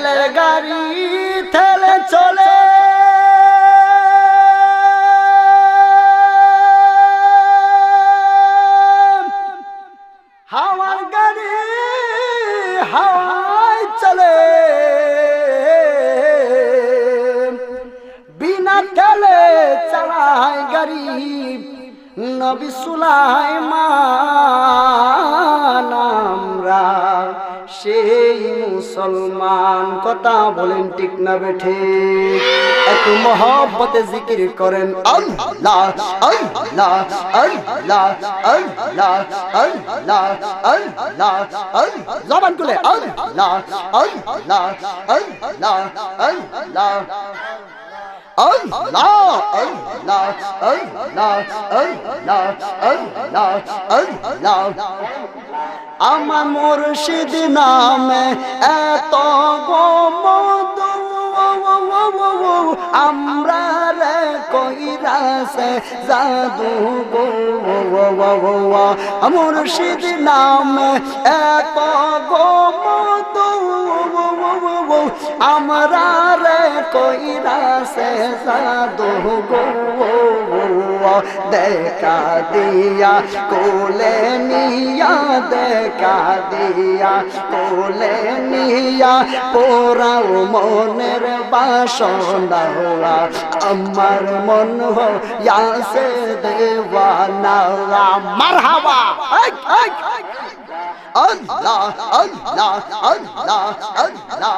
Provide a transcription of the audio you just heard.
রেলের গাড়ি ঠেলে চলে হাওয়ার গাড়ি হাওয়ায় চলে বিনা তেলে চালায় গাড়ি নবী সুলাইমান আমরা সেই মুসলমান। কথা বলেন ঠিক না বেঠে? একটু মহব্বতে জিকির করেন আল্লাহ আল্লাহ আল্লাহ আল্লাহ আল্লাহ আল্লাহ আল্লাহ জবান খুলে আল্লাহ আল্লাহ আল্লাহ আল্লাহ Allah Allah Allah Allah Allah Allah আমার মুর্শিদ নামে এত গো মধু আমরা রে কইরাছে জাদু গো মুর্শিদ নামে এত গো মধু আমরা রে কইরাছে জাদু গো দেখা দিয়া কোলে নিয়া দেখা দিয়া কোলে নিয়া পোরাও মনের বাসনা আমার মন হইয়াছে দেওয়ানা মারহাবা আল্লাহ আল্লাহ আল্লাহ আল্লাহ